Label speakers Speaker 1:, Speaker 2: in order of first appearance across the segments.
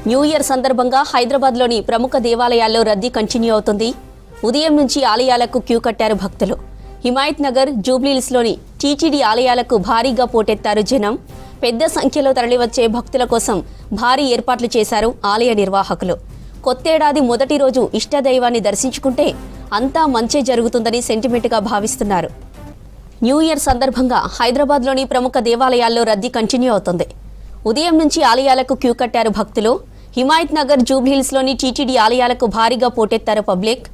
Speaker 1: New year సందర్భంగా హైదరాబాద్లోని ప్రముఖ దేవాలయాల్లో రద్దీ కంటిన్యూ అవుతుంది. ఉదయం నుంచి ఆలయాలకు క్యూ కట్టారు భక్తులు. హిమాయత్ నగర్, జూబ్లీహిల్స్లోని టీటీడీ ఆలయాలకు భారీగా పోటెత్తారు జనం. పెద్ద సంఖ్యలో తరలివచ్చే భక్తుల కోసం భారీ ఏర్పాట్లు చేశారు ఆలయ నిర్వాహకులు. కొత్తేడాది మొదటి రోజు ఇష్టదైవాన్ని దర్శించుకుంటే అంతా మంచే జరుగుతుందని సెంటిమెంట్గా భావిస్తున్నారు. న్యూ ఇయర్ సందర్భంగా హైదరాబాద్లోని ప్రముఖ దేవాలయాల్లో రద్దీ కంటిన్యూ అవుతుంది. ఉదయం నుంచి ఆలయాలకు క్యూ కట్టారు భక్తులు. హిమాయత్ నగర్, జూబ్లీహిల్స్లోని టీటీడీ ఆలయాలకు భారీగా పోటెత్తారు పబ్లిక్.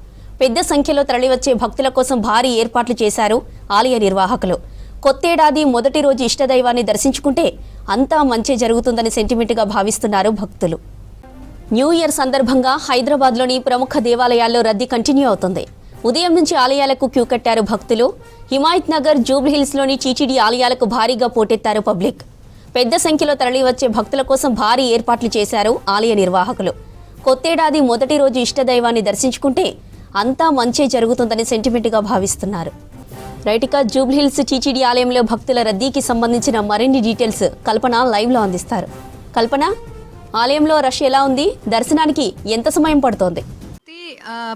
Speaker 1: పెద్ద సంఖ్యలో తరలివచ్చే భక్తుల కోసం భారీ ఏర్పాట్లు చేశారు ఆలయ నిర్వాహకులు. కొత్తేడాది మొదటి రోజు ఇష్టదైవాన్ని దర్శించుకుంటే అంతా మంచే జరుగుతుందని సెంటిమెంట్గా భావిస్తున్నారు భక్తులు. న్యూ ఇయర్ సందర్భంగా హైదరాబాద్లోని ప్రముఖ దేవాలయాల్లో రద్దీ కంటిన్యూ అవుతుంది. ఉదయం నుంచి ఆలయాలకు క్యూ కట్టారు భక్తులు. హిమాయత్ నగర్, జూబ్లీహిల్స్లోని టీటీడీ ఆలయాలకు భారీగా పోటెత్తారు పబ్లిక్. పెద్ద సంఖ్యలో తరలివచ్చే భక్తుల కోసం భారీ ఏర్పాట్లు చేశారు ఆలయ నిర్వాహకులు. కొత్తేడాది మొదటి రోజు ఇష్టదైవాన్ని దర్శించుకుంటే అంతా మంచే జరుగుతుందని సెంటిమెంట్గా భావిస్తున్నారు. రైట్గా జూబ్లీహిల్స్ టీటీడీ ఆలయంలో భక్తుల రద్దీకి సంబంధించిన మరిన్ని డీటెయిల్స్ కల్పన లైవ్లో అందిస్తారు. కల్పన, ఆలయంలో రష్ ఎలా ఉంది? దర్శనానికి ఎంత సమయం పడుతోంది?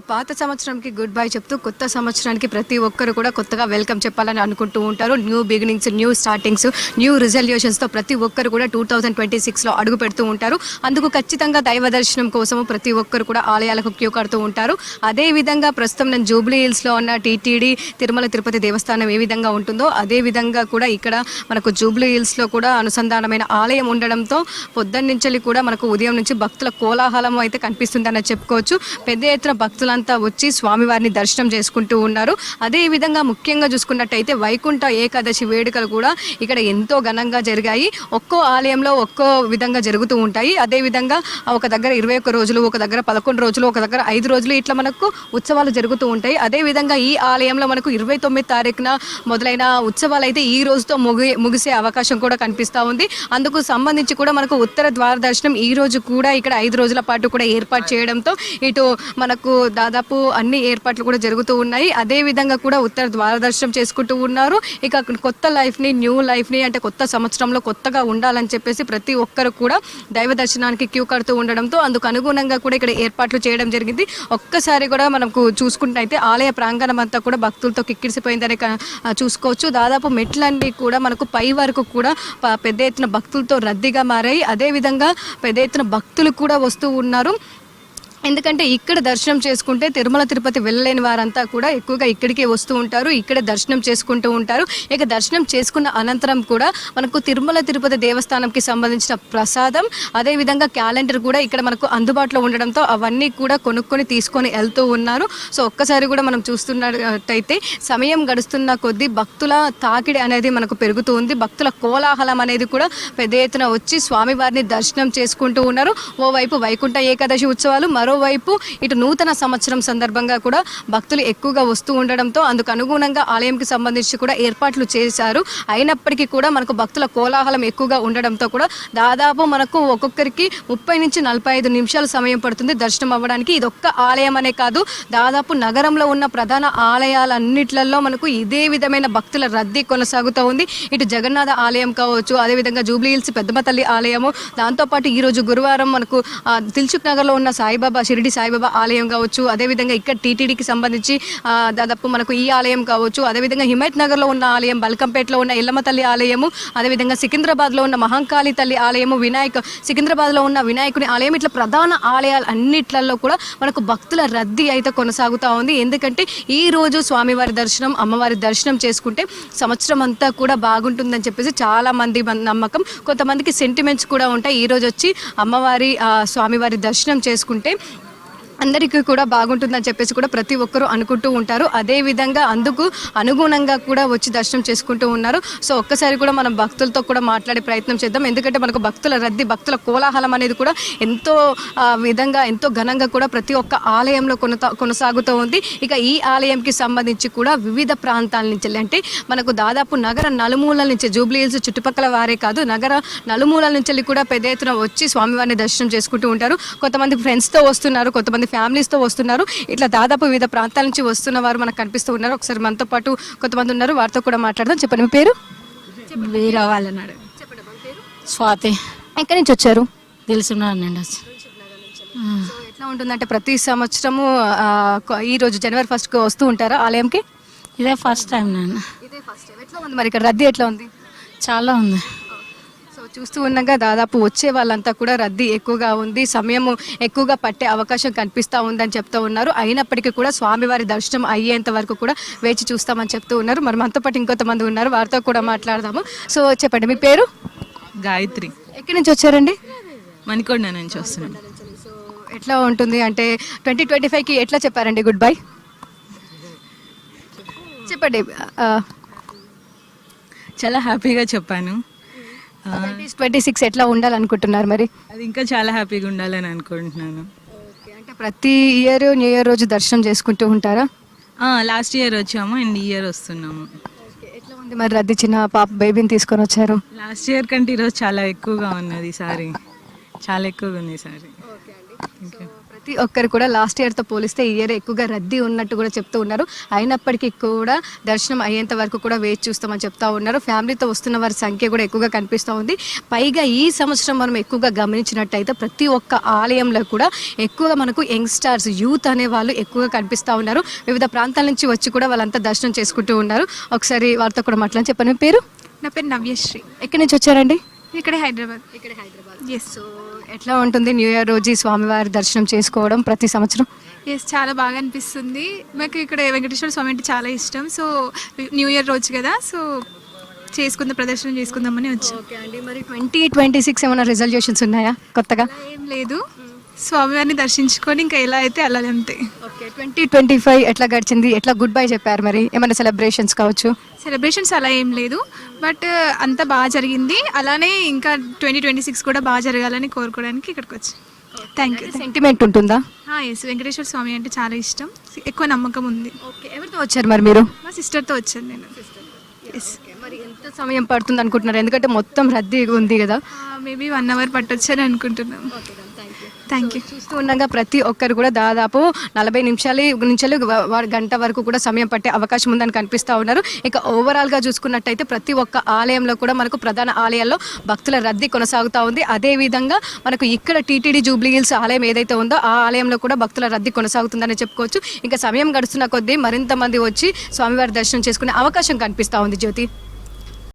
Speaker 2: పాత సంవత్సరానికి గుడ్ బై చెప్తూ కొత్త సంవత్సరానికి ప్రతి ఒక్కరు కూడా కొత్తగా వెల్కమ్ చెప్పాలని అనుకుంటూ ఉంటారు. New beginnings, new startings, new రిజల్యూషన్స్తో ప్రతి ఒక్కరు కూడా 2026లో అడుగు పెడుతూ ఉంటారు. అందుకు ఖచ్చితంగా దైవ దర్శనం కోసము ప్రతి ఒక్కరు కూడా ఆలయాలకు క్యూ కడుతూ ఉంటారు. అదేవిధంగా ప్రస్తుతం నేను జూబ్లీహిల్స్లో ఉన్న టీటీడీ తిరుమల తిరుపతి దేవస్థానం ఏ విధంగా ఉంటుందో అదే విధంగా కూడా ఇక్కడ మనకు జూబ్లీహిల్స్లో కూడా అనుసంధానమైన ఆలయం ఉండడంతో పొద్దున్నుంచి కూడా మనకు ఉదయం నుంచి భక్తుల కోలాహలం అయితే కనిపిస్తుందని చెప్పుకోవచ్చు. పెద్ద ఎత్తున భక్తులంతా వచ్చి స్వామివారిని దర్శనం చేసుకుంటూ ఉన్నారు. అదే విధంగా ముఖ్యంగా చూసుకున్నట్టయితే వైకుంఠ ఏకాదశి వేడుకలు కూడా ఇక్కడ ఎంతో ఘనంగా జరిగాయి. ఒక్కో ఆలయంలో ఒక్కో విధంగా జరుగుతూ ఉంటాయి. అదే విధంగా ఒక దగ్గర 21 రోజులు, ఒక దగ్గర 11 రోజులు, ఒక దగ్గర 5 రోజులు ఇట్లా మనకు ఉత్సవాలు జరుగుతూ ఉంటాయి. అదే విధంగా ఈ ఆలయంలో మనకు 29 తారీఖున మొదలైన ఉత్సవాలు అయితే ఈ రోజుతో ముగిసే అవకాశం కూడా కనిపిస్తూ ఉంది. అందుకు సంబంధించి కూడా మనకు ఉత్తర ద్వార దర్శనం ఈ రోజు కూడా ఇక్కడ 5 రోజుల పాటు కూడా ఏర్పాటు చేయడంతో ఇటు మనకు దాదాపు అన్ని ఏర్పాట్లు కూడా జరుగుతూ ఉన్నాయి. అదే విధంగా కూడా ఉత్తర ద్వార దర్శనం చేసుకుంటూ ఉన్నారు. ఇక కొత్త లైఫ్ని, న్యూ లైఫ్ని అంటే కొత్త సంవత్సరంలో కొత్తగా ఉండాలని చెప్పేసి ప్రతి ఒక్కరు కూడా దైవ దర్శనానికి క్యూ కడుతూ ఉండడంతో అందుకు అనుగుణంగా కూడా ఇక్కడ ఏర్పాట్లు చేయడం జరిగింది. ఒక్కసారి కూడా మనకు చూసుకుంటే ఆలయ ప్రాంగణం అంతా కూడా భక్తులతో కిక్కిరిసిపోయిందని చూసుకోవచ్చు. దాదాపు మెట్లన్నీ కూడా మనకు పై వరకు కూడా పెద్ద ఎత్తున భక్తులతో రద్దీగా మారాయి. అదేవిధంగా పెద్ద ఎత్తున భక్తులు కూడా వస్తూ ఉన్నారు. ఎందుకంటే ఇక్కడ దర్శనం చేసుకుంటే తిరుమల తిరుపతి వెళ్ళలేని వారంతా కూడా ఎక్కువగా ఇక్కడికే వస్తూ ఉంటారు. ఇక్కడే దర్శనం చేసుకుంటూ ఉంటారు. ఇక దర్శనం చేసుకున్న అనంతరం కూడా మనకు తిరుమల తిరుపతి దేవస్థానంకి సంబంధించిన ప్రసాదం, అదేవిధంగా క్యాలెండర్ కూడా ఇక్కడ మనకు అందుబాటులో ఉండడంతో అవన్నీ కూడా కొనుక్కొని తీసుకొని వెళ్తూ ఉన్నారు. సో ఒక్కసారి కూడా మనం చూస్తున్నట్టయితే సమయం గడుస్తున్న కొద్దీ భక్తుల తాకిడి అనేది మనకు పెరుగుతూ ఉంది. భక్తుల కోలాహలం అనేది కూడా పెద్ద ఎత్తున వచ్చి స్వామివారిని దర్శనం చేసుకుంటూ ఉన్నారు. ఓవైపు వైకుంఠ ఏకాదశి ఉత్సవాలు, మరోవైపు ఇటు నూతన సంవత్సరం సందర్భంగా కూడా భక్తులు ఎక్కువగా వస్తూ ఉండడంతో అందుకు అనుగుణంగా ఆలయంకి సంబంధించి కూడా ఏర్పాట్లు చేశారు. అయినప్పటికీ కూడా మనకు భక్తుల కోలాహలం ఎక్కువగా ఉండడంతో కూడా దాదాపు మనకు ఒక్కొక్కరికి 30 నుంచి 45 నిమిషాల సమయం పడుతుంది దర్శనం అవ్వడానికి. ఇదొక్క ఆలయం అనే కాదు, దాదాపు నగరంలో ఉన్న ప్రధాన ఆలయాలన్నిట్లలో మనకు ఇదే విధమైన భక్తుల రద్దీ కొనసాగుతూ ఉంది. ఇటు జగన్నాథ ఆలయం కావచ్చు, అదేవిధంగా జూబ్లీహిల్స్ పెద్దమ్మ తల్లి ఆలయము, దాంతోపాటు ఈరోజు గురువారం మనకు దిల్సుఖ్ నగర్లో ఉన్న సాయిబాబా, షిరిడి సాయిబాబా ఆలయం కావచ్చు, అదేవిధంగా ఇక్కడ టీటీడీకి సంబంధించి దాదాపు మనకు ఈ ఆలయం కావచ్చు, అదేవిధంగా హిమాయత్ నగర్లో ఉన్న ఆలయం, బల్కంపేటలో ఉన్న ఎల్లమ్మ తల్లి ఆలయము, అదేవిధంగా సికింద్రాబాద్లో ఉన్న మహంకాళి తల్లి ఆలయము, సికింద్రాబాద్లో ఉన్న వినాయకుని ఆలయం, ఇట్లా ప్రధాన ఆలయాలు అన్నిట్లలో కూడా మనకు భక్తుల రద్దీ అయితే కొనసాగుతూ ఉంది. ఎందుకంటే ఈ రోజు స్వామివారి దర్శనం, అమ్మవారి దర్శనం చేసుకుంటే సంవత్సరం అంతా కూడా బాగుంటుందని చెప్పేసి చాలా మంది నమ్మకం. కొంతమందికి సెంటిమెంట్స్ కూడా ఉంటాయి. ఈ రోజు వచ్చి అమ్మవారి స్వామివారి దర్శనం చేసుకుంటే అందరికీ కూడా బాగుంటుందని చెప్పేసి కూడా ప్రతి ఒక్కరూ అనుకుంటూ ఉంటారు. అదేవిధంగా అందుకు అనుగుణంగా కూడా వచ్చి దర్శనం చేసుకుంటూ ఉన్నారు. సో ఒక్కసారి కూడా మనం భక్తులతో కూడా మాట్లాడే ప్రయత్నం చేద్దాం. ఎందుకంటే మనకు భక్తుల రద్దీ, భక్తుల కోలాహలం అనేది కూడా ఎంతో విధంగా, ఎంతో ఘనంగా కూడా ప్రతి ఒక్క ఆలయంలో కొనసాగుతూ ఉంది. ఇక ఈ ఆలయంకి సంబంధించి కూడా వివిధ ప్రాంతాల నుంచి, అంటే మనకు దాదాపు నగర నలుమూలల నుంచి, జూబ్లీహిల్స్ చుట్టుపక్కల వారే కాదు, నగర నలుమూలల నుంచి కూడా పెద్ద ఎత్తున వచ్చి స్వామివారిని దర్శనం చేసుకుంటూ ఉంటారు. కొంతమంది ఫ్రెండ్స్తో వస్తున్నారు, కొంతమంది ఫ్యామిలీస్తో వస్తున్నారు. ఇట్లా దాదాపు వివిధ ప్రాంతాల నుంచి వస్తున్న వారు మనకు కనిపిస్తూ ఉన్నారు. ఒకసారి మనతో పాటు కొంతమంది ఉన్నారు, వారితో కూడా మాట్లాడదాం. చెప్పండి, మీ పేరు?
Speaker 3: వీరవాళ్ళన్నాడు. స్వాతి.
Speaker 2: ఎక్కడి నుంచి వచ్చారు?
Speaker 3: తెలుసున్నానండి.
Speaker 2: సో ఎట్లా ఉంటుందంటే ప్రతి సంవత్సరము ఈ రోజు జనవరి 1st వస్తూ ఉంటారా ఆలయంకి?
Speaker 3: ఇదే ఫస్ట్ టైం నేను.
Speaker 2: ఇదే ఫస్ట్ టైం. ఎట్లా ఉంది మరి ఇక్కడ రద్దీ ఎట్లా ఉంది?
Speaker 3: చాలా ఉంది.
Speaker 2: సో చూస్తూ ఉండగా దాదాపు వచ్చే వాళ్ళంతా కూడా రద్దీ ఎక్కువగా ఉంది, సమయం ఎక్కువగా పట్టే అవకాశం కనిపిస్తూ ఉందని చెప్తూ ఉన్నారు. అయినప్పటికీ కూడా స్వామివారి దర్శనం అయ్యేంత వరకు కూడా వేచి చూస్తామని చెప్తూ ఉన్నారు. మరి మనతో పాటు ఇంకొంతమంది ఉన్నారు, వారితో కూడా మాట్లాడదాము. సో చెప్పండి, మీ పేరు?
Speaker 4: గాయత్రి.
Speaker 2: ఎక్కడి నుంచి వచ్చారండి?
Speaker 4: మణికొండ నుంచి వస్తున్నాను.
Speaker 2: సో ఎట్లా ఉంటుంది అంటే 2025కి ఎట్లా చెప్పారండి గుడ్ బై? చెప్పండి.
Speaker 4: చాలా హ్యాపీగా చెప్పాను.
Speaker 2: 2026 ఎట్లా ఉండాలనుకుంటున్నారు మరి?
Speaker 4: అది ఇంకా చాలా హ్యాపీగా ఉండాలని అనుకుంటున్నాను.
Speaker 2: అంటే ప్రతి ఇయర్ న్యూ ఇయర్ రోజు దర్శనం చేసుకుంటూ ఉంటారా?
Speaker 4: లాస్ట్ ఇయర్ వచ్చాము అండ్ ఈ ఇయర్ వస్తున్నాము.
Speaker 2: ఎట్లా ఉంది మరి రద్దీ? చిన్న పాప బేబీని తీసుకొని వచ్చారు.
Speaker 4: లాస్ట్ ఇయర్ కంటే ఈరోజు చాలా ఎక్కువగా ఉన్నది ఈసారి, చాలా ఎక్కువగా ఉంది ఈసారి.
Speaker 2: ప్రతి ఒక్కరు కూడా లాస్ట్ ఇయర్తో పోలిస్తే ఈ ఇయర్ ఎక్కువగా రద్దీ ఉన్నట్టు కూడా చెప్తూ ఉన్నారు. అయినప్పటికీ కూడా దర్శనం అయ్యేంత వరకు కూడా వేచి చూస్తామని చెప్తా ఉన్నారు. ఫ్యామిలీతో వస్తున్న వారి సంఖ్య కూడా ఎక్కువగా కనిపిస్తూ ఉంది. పైగా ఈ సంవత్సరం మనం ఎక్కువగా గమనించినట్టయితే ప్రతి ఒక్క ఆలయంలో కూడా ఎక్కువగా మనకు యంగ్స్టర్స్, యూత్ అనే వాళ్ళు ఎక్కువగా కనిపిస్తూ ఉన్నారు. వివిధ ప్రాంతాల నుంచి వచ్చి కూడా వాళ్ళంతా దర్శనం చేసుకుంటూ ఉన్నారు. ఒకసారి వారితో కూడా మాట్లాడి చెప్పండి, మీ పేరు?
Speaker 5: నా పేరు నవ్యశ్రీ.
Speaker 2: ఎక్కడి నుంచి వచ్చారండి?
Speaker 5: ఇక్కడే హైదరాబాద్. ఎస్.
Speaker 2: సో ఎట్లా ఉంటుంది న్యూ ఇయర్ రోజు ఈ స్వామివారి దర్శనం చేసుకోవడం ప్రతి సంవత్సరం?
Speaker 5: ఎస్, చాలా బాగా అనిపిస్తుంది. మాకు ఇక్కడ వెంకటేశ్వర స్వామి అంటే చాలా ఇష్టం. సో న్యూ ఇయర్ రోజు కదా, సో ప్రదర్శన చేసుకుందామని వచ్చాం.
Speaker 2: ఓకే అండి, మరి 2026 ఏమైనా రిజల్యూషన్స్ ఉన్నాయా కొత్తగా?
Speaker 5: ఏం లేదు, స్వామివారిని దర్శించుకొని ఇంకా ఎలా అయితే అలా అంతే.
Speaker 2: ఓకే, 2025 ఎట్లా గడిచింది? ఎట్లా గుడ్ బై చెప్పారు? మరి ఏమైనా సెలబ్రేషన్స్ కావచ్చు?
Speaker 5: సెలబ్రేషన్స్ అలా ఏం లేదు, బట్ అంతా బాగా జరిగింది. అలానే ఇంకా 2026 కూడా బాగా జరగాలని కోరుకోవడానికి ఇక్కడికి వచ్చాం. Thank you.
Speaker 2: సెంటిమెంట్ ఉంటుందా?
Speaker 5: ఎస్, వెంకటేశ్వర స్వామి అంటే చాలా ఇష్టం, ఎక్కువ నమ్మకం ఉంది.
Speaker 2: ఓకే, ఎవరితో వచ్చారు మరి మీరు?
Speaker 5: మా సిస్టర్తో వచ్చాను నేను. ఎస్.
Speaker 2: మరి ఎంత సమయం పడుతుంది అనుకుంటున్నారు? ఎందుకంటే మొత్తం రద్దీ ఉంది కదా.
Speaker 5: మేబీ 1 hour పట్టొచ్చని అనుకుంటున్నాం. Thank you.
Speaker 2: చూస్తూ ఉండగా ప్రతి ఒక్కరు కూడా దాదాపు 40 నిమిషాలు నుంచి గంట వరకు కూడా సమయం పట్టే అవకాశం ఉందని కనిపిస్తూ ఉన్నారు. ఇక ఓవరాల్గా చూసుకున్నట్టయితే ప్రతి ఒక్క ఆలయంలో కూడా మనకు ప్రధాన ఆలయాల్లో భక్తుల రద్దీ కొనసాగుతూ ఉంది. అదేవిధంగా మనకు ఇక్కడ టీటీడీ జూబ్లీ హిల్స్ ఆలయం ఏదైతే ఉందో ఆ ఆలయంలో కూడా భక్తుల రద్దీ కొనసాగుతుందని చెప్పుకోవచ్చు. ఇంకా సమయం గడుస్తున్న కొద్దీ మరింత మంది వచ్చి స్వామివారి దర్శనం చేసుకునే అవకాశం కనిపిస్తూ ఉంది. జ్యోతి.